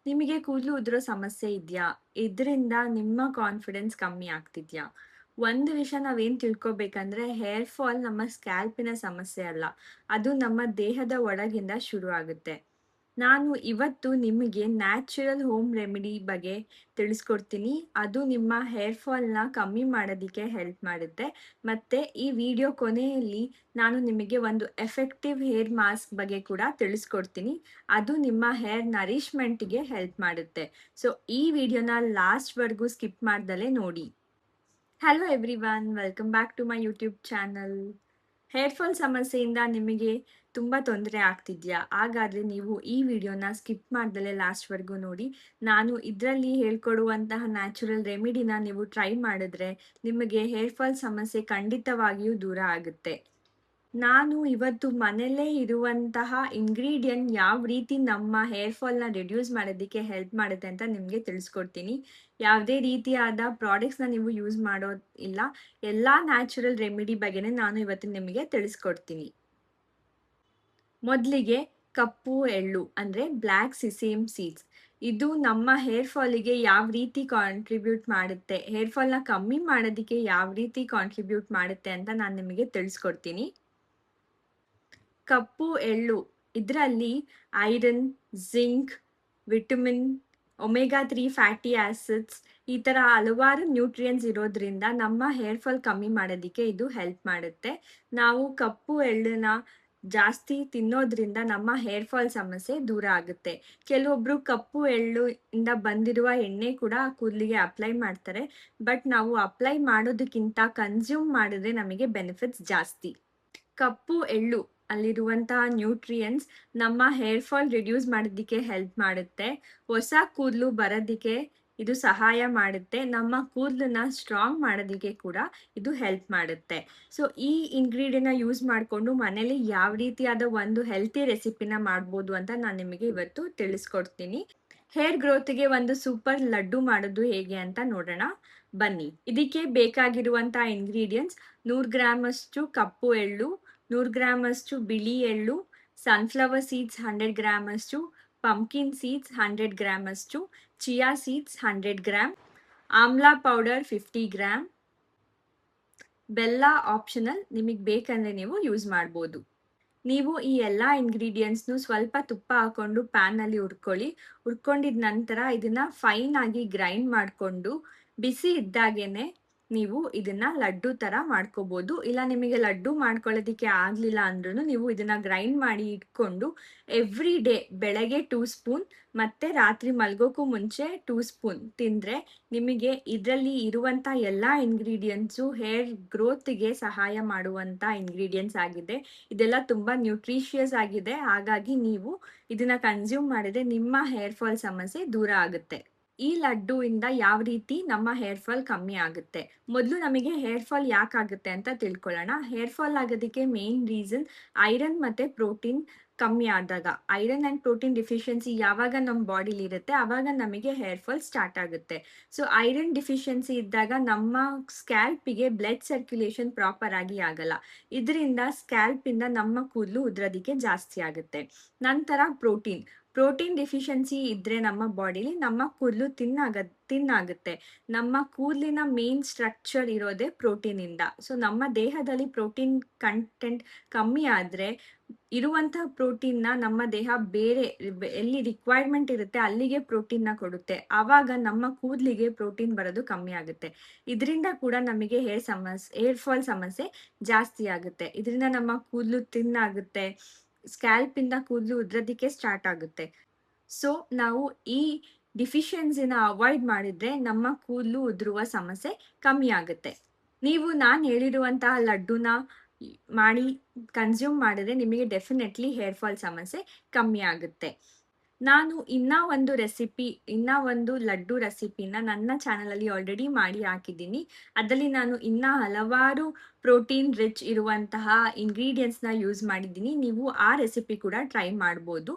ನಿಮಗೆ ಕೂದಲು ಉದುರೋ ಸಮಸ್ಯೆ ಇದೆಯಾ? ಇದರಿಂದ ನಿಮ್ಮ ಕಾನ್ಫಿಡೆನ್ಸ್ ಕಮ್ಮಿ ಆಗ್ತಿದ್ಯಾ? ಒಂದು ವಿಷಯ ನಾವೇನ್ ತಿಳ್ಕೊಬೇಕಂದ್ರೆ ಹೇರ್ ಫಾಲ್ ನಮ್ಮ ಸ್ಕ್ಯಾಲ್ಪಿನ ಸಮಸ್ಯೆ ಅಲ್ಲ. ಅದು ನಮ್ಮ ದೇಹದ ಒಳಗಿಂದ ಶುರು ಆಗುತ್ತೆ. ನಾನು ಇವತ್ತು ನಿಮಗೆ ನ್ಯಾಚುರಲ್ ಹೋಮ್ ರೆಮಿಡಿ ಬಗ್ಗೆ ತಿಳಿಸ್ಕೊಡ್ತೀನಿ. ಅದು ನಿಮ್ಮ ಹೇರ್ ಫಾಲ್‌ನ ಕಮ್ಮಿ ಮಾಡೋದಕ್ಕೆ ಹೆಲ್ಪ್ ಮಾಡುತ್ತೆ. ಮತ್ತೆ ಈ ವಿಡಿಯೋ ಕೊನೆಯಲ್ಲಿ ನಾನು ನಿಮಗೆ ಒಂದು ಎಫೆಕ್ಟಿವ್ ಹೇರ್ ಮಾಸ್ಕ್ ಬಗ್ಗೆ ಕೂಡ ತಿಳಿಸ್ಕೊಡ್ತೀನಿ. ಅದು ನಿಮ್ಮ ಹೇರ್ ನರಿಶ್ಮೆಂಟ್‌ಗೆ ಹೆಲ್ಪ್ ಮಾಡುತ್ತೆ. ಸೊ ಈ ವಿಡಿಯೋನ ಲಾಸ್ಟ್‌ವರೆಗೂ ಸ್ಕಿಪ್ ಮಾಡ್ದಲೇ ನೋಡಿ. Hello everyone, welcome back to my YouTube channel. Hair fall ಸಮಸ್ಯೆಯಿಂದ ನಿಮಗೆ ತುಂಬ ತೊಂದರೆ ಆಗ್ತಿದ್ಯಾ? ಹಾಗಾದ್ರೆ ನೀವು ಈ ವಿಡಿಯೋನ ಸ್ಕಿಪ್ ಮಾಡ್ದಲೇ ಲಾಸ್ಟ್‌ವರೆಗೂ ನೋಡಿ. ನಾನು ಇದರಲ್ಲಿ ಹೇಳ್ಕೊಡುವಂತಹ ನ್ಯಾಚುರಲ್ ರೆಮಿಡಿನ ನೀವು ಟ್ರೈ ಮಾಡಿದ್ರೆ ನಿಮಗೆ ಹೇರ್ ಫಾಲ್ ಸಮಸ್ಯೆ ಖಂಡಿತವಾಗಿಯೂ ದೂರ ಆಗುತ್ತೆ. ನಾನು ಇವತ್ತು ಮನೆಯಲ್ಲೇ ಇರುವಂತಹ ಇಂಗ್ರೀಡಿಯೆಂಟ್ ಯಾವ ರೀತಿ ನಮ್ಮ ಹೇರ್ ಫಾಲ್‌ನ ರಿಡ್ಯೂಸ್ ಮಾಡೋದಕ್ಕೆ ಹೆಲ್ಪ್ ಮಾಡುತ್ತೆ ಅಂತ ನಿಮಗೆ ತಿಳಿಸ್ಕೊಡ್ತೀನಿ. ಯಾವುದೇ ರೀತಿಯಾದ ಪ್ರಾಡಕ್ಟ್ಸ್‌ನ ನೀವು ಯೂಸ್ ಮಾಡೋದು ಇಲ್ಲ. ಎಲ್ಲ ನ್ಯಾಚುರಲ್ ರೆಮಿಡಿ ಬಗ್ಗೆನೇ ನಾನು ಇವತ್ತು ನಿಮಗೆ ತಿಳಿಸ್ಕೊಡ್ತೀನಿ. ಮೊದಲಿಗೆ ಕಪ್ಪು ಎಳ್ಳು ಅಂದರೆ ಬ್ಲ್ಯಾಕ್ ಸಿಸೇಮ್ ಸೀಡ್ಸ್. ಇದು ನಮ್ಮ ಹೇರ್ ಫಾಲಿಗೆ ಯಾವ ರೀತಿ ಕಾಂಟ್ರಿಬ್ಯೂಟ್ ಮಾಡುತ್ತೆ, ಹೇರ್ ಫಾಲ್‌ನ ಕಮ್ಮಿ ಮಾಡೋದಕ್ಕೆ ಯಾವ ರೀತಿ ಕಾಂಟ್ರಿಬ್ಯೂಟ್ ಮಾಡುತ್ತೆ ಅಂತ ನಾನು ನಿಮಗೆ ತಿಳಿಸ್ಕೊಡ್ತೀನಿ. ಕಪ್ಪು ಎಳ್ಳು ಇದರಲ್ಲಿ iron, zinc, vitamin, omega 3 fatty acids ಈ ಥರ ಹಲವಾರು ನ್ಯೂಟ್ರಿಯೆಂಟ್ಸ್ ಇರೋದ್ರಿಂದ ನಮ್ಮ ಹೇರ್ ಫಾಲ್ ಕಮ್ಮಿ ಮಾಡೋದಕ್ಕೆ ಇದು ಹೆಲ್ಪ್ ಮಾಡುತ್ತೆ. ನಾವು ಕಪ್ಪು ಎಳ್ಳನ್ನ ಜಾಸ್ತಿ ತಿನ್ನೋದ್ರಿಂದ ನಮ್ಮ ಹೇರ್ ಫಾಲ್ ಸಮಸ್ಯೆ ದೂರ ಆಗುತ್ತೆ. ಕೆಲವೊಬ್ರು ಕಪ್ಪು ಎಳ್ಳು ಇಂದ ಬಂದಿರುವ ಎಣ್ಣೆ ಕೂಡ ಕೂದಲಿಗೆ ಅಪ್ಲೈ ಮಾಡ್ತಾರೆ. ಬಟ್ ನಾವು ಅಪ್ಲೈ ಮಾಡೋದಕ್ಕಿಂತ ಕನ್ಸ್ಯೂಮ್ ಮಾಡಿದ್ರೆ ನಮಗೆ ಬೆನಿಫಿಟ್ಸ್ ಜಾಸ್ತಿ. ಕಪ್ಪು ಎಳ್ಳು ಅಲ್ಲಿರುವಂತಹ ನ್ಯೂಟ್ರಿಯೆಂಟ್ಸ್ ನಮ್ಮ ಹೇರ್ ಫಾಲ್ ರಿಡ್ಯೂಸ್ ಮಾಡೋದಕ್ಕೆ ಹೆಲ್ಪ್ ಮಾಡುತ್ತೆ. ಹೊಸ ಕೂದಲು ಬರೋದಕ್ಕೆ ಇದು ಸಹಾಯ ಮಾಡುತ್ತೆ. ನಮ್ಮ ಕೂದಲನ್ನ ಸ್ಟ್ರಾಂಗ್ ಮಾಡೋದಕ್ಕೆ ಕೂಡ ಇದು ಹೆಲ್ಪ್ ಮಾಡುತ್ತೆ. ಸೊ ಈ ಇಂಗ್ರೀಡಿಯೆಂಟ್‌ನ ಯೂಸ್ ಮಾಡಿಕೊಂಡು ಮನೇಲಿ ಯಾವ ರೀತಿಯಾದ ಒಂದು ಹೆಲ್ತಿ ರೆಸಿಪಿನ ಮಾಡ್ಬೋದು ಅಂತ ನಾನು ನಿಮಗೆ ಇವತ್ತು ತಿಳಿಸ್ಕೊಡ್ತೀನಿ. ಹೇರ್ ಗ್ರೋತ್‌ಗೆ ಒಂದು ಸೂಪರ್ ಲಡ್ಡು ಮಾಡೋದು ಹೇಗೆ ಅಂತ ನೋಡೋಣ ಬನ್ನಿ. ಇದಕ್ಕೆ ಬೇಕಾಗಿರುವಂಥ ಇಂಗ್ರೀಡಿಯೆಂಟ್ಸ್ 100 ಗ್ರಾಮಷ್ಟು ಕಪ್ಪು ಎಳ್ಳು, 100 ಗ್ರಾಮಷ್ಟು ಬಿಳಿ ಎಳ್ಳು, ಸನ್‌ಫ್ಲವರ್ ಸೀಡ್ಸ್ 100 ಗ್ರಾಮಷ್ಟು, ಪಂಪ್ಕಿನ್ ಸೀಡ್ಸ್ 100 ಗ್ರಾಮಷ್ಟು, chia seeds 100 gram, amla powder 50 gram, ಬೆಲ್ಲ ಆಪ್ಷನಲ್, ನಿಮಗೆ ಬೇಕಂದ್ರೆ ನೀವು ಯೂಸ್ ಮಾಡ್ಬೋದು. ನೀವು ಈ ಎಲ್ಲ ಇಂಗ್ರೀಡಿಯೆಂಟ್ಸ್‌ನು ಸ್ವಲ್ಪ ತುಪ್ಪ ಹಾಕೊಂಡು ಪ್ಯಾನ್‌ನಲ್ಲಿ ಹುರ್ಕೊಳ್ಳಿ. ಹುರ್ಕೊಂಡಿದ ನಂತರ ಇದನ್ನ ಫೈನ್ ಆಗಿ ಗ್ರೈಂಡ್ ಮಾಡಿಕೊಂಡು ಬಿಸಿ ಇದ್ದಾಗೇನೆ ನೀವು ಇದನ್ನ ಲಡ್ಡು ಥರ ಮಾಡ್ಕೋಬೋದು. ಇಲ್ಲ ನಿಮಗೆ ಲಡ್ಡು ಮಾಡ್ಕೊಳ್ಳೋದಕ್ಕೆ ಆಗಲಿಲ್ಲ ಅಂದ್ರೂ ನೀವು ಇದನ್ನ ಗ್ರೈಂಡ್ ಮಾಡಿ ಇಟ್ಕೊಂಡು ಎವ್ರಿ ಡೇ ಬೆಳಗ್ಗೆ 2 ಸ್ಪೂನ್ ಮತ್ತೆ ರಾತ್ರಿ ಮಲ್ಗೋಕ್ಕೂ ಮುಂಚೆ 2 ಸ್ಪೂನ್ ತಿಂದರೆ ನಿಮಗೆ ಇದರಲ್ಲಿ ಇರುವಂಥ ಎಲ್ಲ ಇಂಗ್ರೀಡಿಯೆಂಟ್ಸು ಹೇರ್ ಗ್ರೋತ್‌ಗೆ ಸಹಾಯ ಮಾಡುವಂಥ ಇಂಗ್ರೀಡಿಯೆಂಟ್ಸ್ ಆಗಿದೆ. ಇದೆಲ್ಲ ತುಂಬಾ ನ್ಯೂಟ್ರಿಷಿಯಸ್ ಆಗಿದೆ. ಹಾಗಾಗಿ ನೀವು ಇದನ್ನ ಕನ್ಸ್ಯೂಮ್ ಮಾಡಿದ್ರೆ ನಿಮ್ಮ ಹೇರ್ ಫಾಲ್ ಸಮಸ್ಯೆ ದೂರ ಆಗುತ್ತೆ. ಈ ಲಡ್ಡು ಇಂದ ಯಾವ ರೀತಿ ನಮ್ಮ ಹೇರ್ ಫಾಲ್ ಕಮ್ಮಿ ಆಗುತ್ತೆ? ಮೊದಲು ನಮಗೆ ಹೇರ್ ಫಾಲ್ ಯಾಕಾಗುತ್ತೆ ಅಂತ ತಿಳ್ಕೊಳ್ಳೋಣ. ಹೇರ್ ಫಾಲ್ ಆಗೋದಕ್ಕೆ ಮೇನ್ ರೀಸನ್ ಐರನ್ ಮತ್ತೆ ಪ್ರೋಟೀನ್ ಕಮ್ಮಿ ಆದಾಗ. ಐರನ್ ಅಂಡ್ ಪ್ರೋಟೀನ್ ಡಿಫಿಷಿಯನ್ಸಿ ಯಾವಾಗ ನಮ್ಮ ಬಾಡಿಲಿ ಇರುತ್ತೆ ಆವಾಗ ನಮಗೆ ಹೇರ್ ಫಾಲ್ ಸ್ಟಾರ್ಟ್ ಆಗುತ್ತೆ. ಸೊ ಐರನ್ ಡಿಫಿಷಿಯನ್ಸಿ ಇದ್ದಾಗ ನಮ್ಮ ಸ್ಕ್ಯಾಲ್ಪಿಗೆ ಬ್ಲಡ್ ಸರ್ಕ್ಯುಲೇಷನ್ ಪ್ರಾಪರ್ ಆಗಿ ಆಗಲ್ಲ. ಇದರಿಂದ ಸ್ಕ್ಯಾಲ್ಪಿಂದ ನಮ್ಮ ಕೂದಲು ಉದ್ರೋದಕ್ಕೆ ಜಾಸ್ತಿ ಆಗುತ್ತೆ. ನಂತರ ಪ್ರೋಟೀನ್ ಡಿಫಿಷಿಯನ್ಸಿ ಇದ್ರೆ ನಮ್ಮ ಬಾಡಿಲಿ ನಮ್ಮ ಕೂದಲು ತಿನ್ನಾಗುತ್ತೆ. ನಮ್ಮ ಕೂದಲಿನ ಮೇನ್ ಸ್ಟ್ರಕ್ಚರ್ ಇರೋದೇ ಪ್ರೋಟೀನಿಂದ. ಸೊ ನಮ್ಮ ದೇಹದಲ್ಲಿ ಪ್ರೋಟೀನ್ ಕಂಟೆಂಟ್ ಕಮ್ಮಿ ಆದರೆ ಇರುವಂತಹ ಪ್ರೋಟೀನ್ನ ನಮ್ಮ ದೇಹ ಬೇರೆ ಎಲ್ಲಿ ರಿಕ್ವೈರ್ಮೆಂಟ್ ಇರುತ್ತೆ ಅಲ್ಲಿಗೆ ಪ್ರೋಟೀನ್ನ ಕೊಡುತ್ತೆ. ಆವಾಗ ನಮ್ಮ ಕೂದಲಿಗೆ ಪ್ರೋಟೀನ್ ಬರೋದು ಕಮ್ಮಿ ಆಗುತ್ತೆ. ಇದರಿಂದ ಕೂಡ ನಮಗೆ ಹೇರ್ ಫಾಲ್ ಸಮಸ್ಯೆ ಜಾಸ್ತಿ ಆಗುತ್ತೆ. ಇದರಿಂದ ನಮ್ಮ ಕೂದಲು ತಿನ್ನಾಗುತ್ತೆ. ಸ್ಕ್ಯಾಲ್ಪಿಂದ ಕೂದಲು ಉದ್ರೋದಕ್ಕೆ ಸ್ಟಾರ್ಟ್ ಆಗುತ್ತೆ. ಸೊ ನಾವು ಈ ಡಿಫಿಷಿಯನ್ಸಿನ ಅವಾಯ್ಡ್ ಮಾಡಿದ್ರೆ ನಮ್ಮ ಕೂದಲು ಉದುರುವ ಸಮಸ್ಯೆ ಕಮ್ಮಿ ಆಗುತ್ತೆ. ನೀವು ನಾನು ಹೇಳಿರುವಂತಹ ಲಡ್ಡುನ ಮಾಡಿ ಕನ್ಸ್ಯೂಮ್ ಮಾಡಿದ್ರೆ ನಿಮಗೆ ಡೆಫಿನೆಟ್ಲಿ ಹೇರ್ ಫಾಲ್ ಸಮಸ್ಯೆ ಕಮ್ಮಿ ಆಗುತ್ತೆ. ನಾನು ಇನ್ನೂ ಒಂದು ಲಡ್ಡು ರೆಸಿಪಿನ ನನ್ನ ಚಾನಲಲ್ಲಿ ಆಲ್ರೆಡಿ ಮಾಡಿ ಹಾಕಿದ್ದೀನಿ. ಅದರಲ್ಲಿ ನಾನು ಹಲವಾರು ಪ್ರೋಟೀನ್ ರಿಚ್ ಇರುವಂತಹ ಇಂಗ್ರೀಡಿಯೆಂಟ್ಸ್‌ನ ಯೂಸ್ ಮಾಡಿದ್ದೀನಿ. ನೀವು ಆ ರೆಸಿಪಿ ಕೂಡ ಟ್ರೈ ಮಾಡ್ಬೋದು.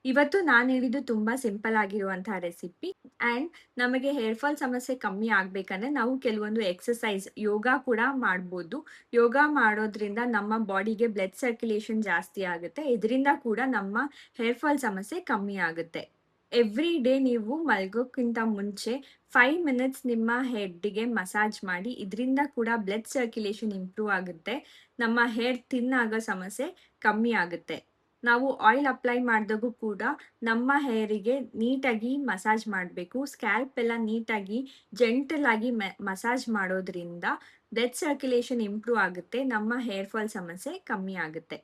ಇವತ್ತು ನಾನು ಹೇಳಿದ್ದು ತುಂಬಾ ಸಿಂಪಲ್ ಆಗಿರುವಂತಹ ರೆಸಿಪಿ. ಆ್ಯಂಡ್ ನಮಗೆ ಹೇರ್ ಫಾಲ್ ಸಮಸ್ಯೆ ಕಮ್ಮಿ ಆಗಬೇಕಂದ್ರೆ ನಾವು ಕೆಲವೊಂದು ಎಕ್ಸಸೈಸ್, ಯೋಗ ಕೂಡ ಮಾಡ್ಬೋದು. ಯೋಗ ಮಾಡೋದ್ರಿಂದ ನಮ್ಮ ಬಾಡಿಗೆ ಬ್ಲಡ್ ಸರ್ಕ್ಯುಲೇಷನ್ ಜಾಸ್ತಿ ಆಗುತ್ತೆ. ಇದರಿಂದ ಕೂಡ ನಮ್ಮ ಹೇರ್ ಫಾಲ್ ಸಮಸ್ಯೆ ಕಮ್ಮಿ ಆಗುತ್ತೆ. ಎವ್ರಿ ಡೇ ನೀವು ಮಲ್ಗೋಕ್ಕಿಂತ ಮುಂಚೆ 5 ಮಿನಿಟ್ಸ್ ನಿಮ್ಮ ಹೆಡ್‌ಗೆ ಮಸಾಜ್ ಮಾಡಿ. ಇದರಿಂದ ಕೂಡ ಬ್ಲಡ್ ಸರ್ಕ್ಯುಲೇಷನ್ ಇಂಪ್ರೂವ್ ಆಗುತ್ತೆ. ನಮ್ಮ ಹೇರ್ ಥಿನ್ ಆಗೋ ಸಮಸ್ಯೆ ಕಮ್ಮಿ ಆಗುತ್ತೆ. ನಾವು ಆಯಿಲ್ ಅಪ್ಲೈ ಮಾಡಿದಾಗೂ ಕೂಡ ನಮ್ಮ ಹೇರಿಗೆ ನೀಟಾಗಿ ಮಸಾಜ್ ಮಾಡಬೇಕು. ಸ್ಕ್ಯಾಲ್ಪ್ ಎಲ್ಲ ನೀಟಾಗಿ ಜೆಂಟಲ್ ಆಗಿ ಮಸಾಜ್ ಮಾಡೋದ್ರಿಂದ ಬ್ಲಡ್ ಸರ್ಕ್ಯುಲೇಷನ್ ಇಂಪ್ರೂವ್ ಆಗುತ್ತೆ. ನಮ್ಮ ಹೇರ್ ಫಾಲ್ ಸಮಸ್ಯೆ ಕಮ್ಮಿ ಆಗುತ್ತೆ.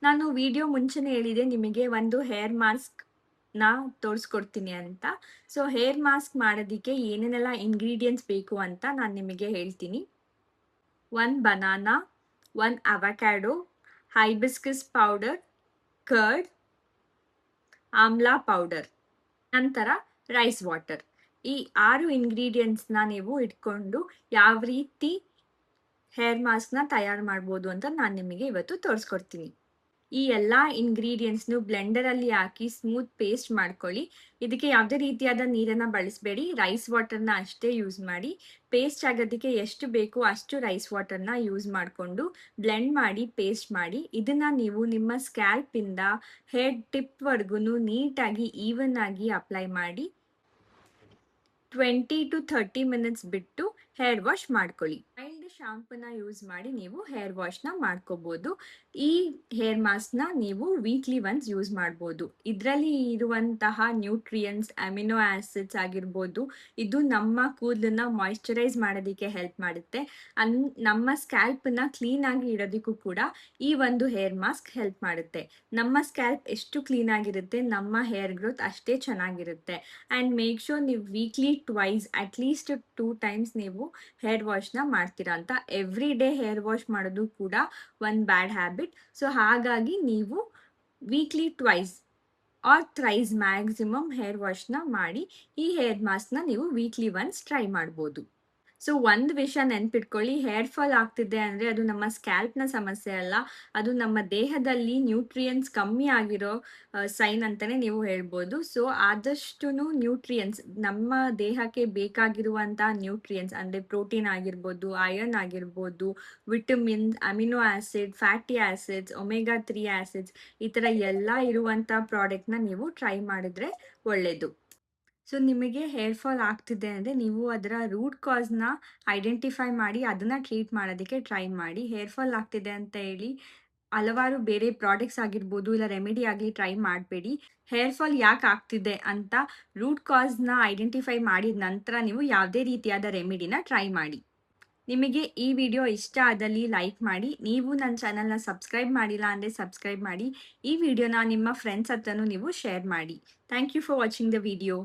ನಾನು ವಿಡಿಯೋ ಮುಂಚೆನೇ ಹೇಳಿದೆ ನಿಮಗೆ ಒಂದು ಹೇರ್ ಮಾಸ್ಕ್‌ನ ತೋರಿಸ್ಕೊಡ್ತೀನಿ ಅಂತ. ಸೊ ಹೇರ್ ಮಾಸ್ಕ್ ಮಾಡೋದಕ್ಕೆ ಏನೇನೆಲ್ಲ ಇಂಗ್ರೀಡಿಯೆಂಟ್ಸ್ ಬೇಕು ಅಂತ ನಾನು ನಿಮಗೆ ಹೇಳ್ತೀನಿ. 1 banana, 1 avocado, hibiscus powder, curd, amla powder, ನಂತರ ರೈಸ್ ವಾಟರ್. ಈ 6 ಇಂಗ್ರೀಡಿಯೆಂಟ್ಸ್‌ನ ನೀವು ಇಟ್ಕೊಂಡು ಯಾವ ರೀತಿ ಹೇರ್ ಮಾಸ್ಕ್‌ನ ತಯಾರು ಮಾಡ್ಬೋದು ಅಂತ ನಾನು ನಿಮಗೆ ಇವತ್ತು ತೋರಿಸ್ಕೊಡ್ತೀನಿ. ಈ ಎಲ್ಲ ಇಂಗ್ರೀಡಿಯೆಂಟ್ಸ್‌ನು ಬ್ಲೆಂಡರಲ್ಲಿ ಹಾಕಿ ಸ್ಮೂತ್ ಪೇಸ್ಟ್ ಮಾಡ್ಕೊಳ್ಳಿ. ಇದಕ್ಕೆ ಯಾವುದೇ ರೀತಿಯಾದ ನೀರನ್ನು ಬಳಸಬೇಡಿ. ರೈಸ್ ವಾಟರ್‌ನ ಅಷ್ಟೇ ಯೂಸ್ ಮಾಡಿ. ಪೇಸ್ಟ್ ಆಗೋದಕ್ಕೆ ಎಷ್ಟು ಬೇಕೋ ಅಷ್ಟು ರೈಸ್ ವಾಟರ್‌ನ ಯೂಸ್ ಮಾಡಿಕೊಂಡು ಬ್ಲೆಂಡ್ ಮಾಡಿ ಪೇಸ್ಟ್ ಮಾಡಿ. ಇದನ್ನು ನೀವು ನಿಮ್ಮ ಸ್ಕ್ಯಾಲ್ಪಿಂದ ಹೇರ್ ಟಿಪ್‌ವರೆಗೂ ನೀಟಾಗಿ ಈವನ್ ಆಗಿ ಅಪ್ಲೈ ಮಾಡಿ 20 to 30 ಮಿನಿಟ್ಸ್ ಬಿಟ್ಟು ಹೇರ್ ವಾಶ್ ಮಾಡ್ಕೊಳ್ಳಿ. ಮೈಲ್ಡ್ ಶಾಂಪೂನ ಯೂಸ್ ಮಾಡಿ ನೀವು ಹೇರ್ ವಾಶ್ನ ಮಾಡ್ಕೋಬೋದು. ಈ ಹೇರ್ ಮಾಸ್ಕ್ನ ನೀವು ವೀಕ್ಲಿ ಒನ್ಸ್ ಯೂಸ್ ಮಾಡ್ಬೋದು. ಇದರಲ್ಲಿ ಇರುವಂತಹ ನ್ಯೂಟ್ರಿಯೆಂಟ್ಸ್, ಅಮಿನೋ ಆಸಿಡ್ಸ್ ಆಗಿರ್ಬೋದು, ಇದು ನಮ್ಮ ಕೂದಲನ್ನ ಮಾಯಿಶ್ಚರೈಸ್ ಮಾಡೋದಕ್ಕೆ ಹೆಲ್ಪ್ ಮಾಡುತ್ತೆ. ನಮ್ಮ ಸ್ಕ್ಯಾಲ್ಪನ್ನ ಕ್ಲೀನಾಗಿ ಇಡೋದಕ್ಕೂ ಕೂಡ ಈ ಒಂದು ಹೇರ್ ಮಾಸ್ಕ್ ಹೆಲ್ಪ್ ಮಾಡುತ್ತೆ. ನಮ್ಮ ಸ್ಕ್ಯಾಲ್ಪ್ ಎಷ್ಟು ಕ್ಲೀನಾಗಿರುತ್ತೆ, ನಮ್ಮ ಹೇರ್ ಗ್ರೋತ್ ಅಷ್ಟೇ ಚೆನ್ನಾಗಿರುತ್ತೆ. ಆ್ಯಂಡ್ ಮೇಕ್ ಶೂರ್ ನೀವು ವೀಕ್ಲಿ ಟ್ವೈಸ್ ಅಟ್ಲೀಸ್ಟ್ 2 ಟೈಮ್ಸ್ ನೀವು ಹೇರ್ ವಾಶ್ನ ಮಾಡ್ತೀರಾ ಅಂತ. ಎವ್ರಿ ಡೇ ಹೇರ್ ವಾಶ್ ಮಾಡೋದು ಕೂಡ ಒಂದು ಬ್ಯಾಡ್ ಹ್ಯಾಬಿಟ್. ಸೊ ಹಾಗಾಗಿ ನೀವು weekly twice or thrice maximum hair ವಾಶ್ನ ಮಾಡಿ ಈ ಹೇರ್ ಮಾಸ್ಕ್ನ ನೀವು ವೀಕ್ಲಿ ಒನ್ಸ್ ಟ್ರೈ ಮಾಡ್ಬೋದು. ಸೊ ಒಂದು ವಿಷಯ ನೆನ್ಪಿಟ್ಕೊಳ್ಳಿ, ಹೇರ್ ಫಾಲ್ ಆಗ್ತಿದೆ ಅಂದರೆ ಅದು ನಮ್ಮ ಸ್ಕ್ಯಾಲ್ಪ್ನ ಸಮಸ್ಯೆ ಅಲ್ಲ, ಅದು ನಮ್ಮ ದೇಹದಲ್ಲಿ ನ್ಯೂಟ್ರಿಯೆಂಟ್ಸ್ ಕಮ್ಮಿ ಆಗಿರೋ ಸೈನ್ ಅಂತಲೇ ನೀವು ಹೇಳ್ಬೋದು. ಸೊ ಆದಷ್ಟು ನ್ಯೂಟ್ರಿಯೆಂಟ್ಸ್, ನಮ್ಮ ದೇಹಕ್ಕೆ ಬೇಕಾಗಿರುವಂಥ ನ್ಯೂಟ್ರಿಯೆಂಟ್ಸ್ ಅಂದರೆ ಪ್ರೋಟೀನ್ ಆಗಿರ್ಬೋದು, ಐರನ್ ಆಗಿರ್ಬೋದು, vitamins, amino acid, fatty acids, omega 3 acids, ಈ ಥರ ಎಲ್ಲ ಇರುವಂಥ ಪ್ರಾಡಕ್ಟ್ನ ನೀವು ಟ್ರೈ ಮಾಡಿದ್ರೆ ಒಳ್ಳೆಯದು. ಸೊ ನಿಮಗೆ ಹೇರ್ ಫಾಲ್ ಆಗ್ತಿದೆ ಅಂದರೆ ನೀವು ಅದರ ರೂಟ್ ಕಾಸ್‌ನ ಐಡೆಂಟಿಫೈ ಮಾಡಿ ಅದನ್ನು ಟ್ರೀಟ್ ಮಾಡೋದಕ್ಕೆ ಟ್ರೈ ಮಾಡಿ. ಹೇರ್ ಫಾಲ್ ಆಗ್ತಿದೆ ಅಂತ ಹೇಳಿ ಹಲವಾರು ಬೇರೆ ಪ್ರಾಡಕ್ಟ್ಸ್ ಆಗಿರ್ಬೋದು ಇಲ್ಲ ರೆಮಿಡಿ ಆಗಲಿ ಟ್ರೈ ಮಾಡಬೇಡಿ. ಹೇರ್ ಫಾಲ್ ಯಾಕೆ ಆಗ್ತಿದೆ ಅಂತ ರೂಟ್ ಕಾಸ್‌ನ ಐಡೆಂಟಿಫೈ ಮಾಡಿದ ನಂತರ ನೀವು ಯಾವುದೇ ರೀತಿಯಾದ ರೆಮಿಡಿನ ಟ್ರೈ ಮಾಡಿ. ನಿಮಗೆ ಈ ವಿಡಿಯೋ ಇಷ್ಟ ಆದಲ್ಲಿ ಲೈಕ್ ಮಾಡಿ. ನೀವು ನನ್ನ ಚಾನಲ್‌ನ ಸಬ್ಸ್ಕ್ರೈಬ್ ಮಾಡಿಲ್ಲ ಅಂದರೆ ಸಬ್ಸ್ಕ್ರೈಬ್ ಮಾಡಿ. ಈ ವಿಡಿಯೋನ ನಿಮ್ಮ ಫ್ರೆಂಡ್ಸ್ ಹತ್ರನೂ ನೀವು ಶೇರ್ ಮಾಡಿ. Thank you for watching the video.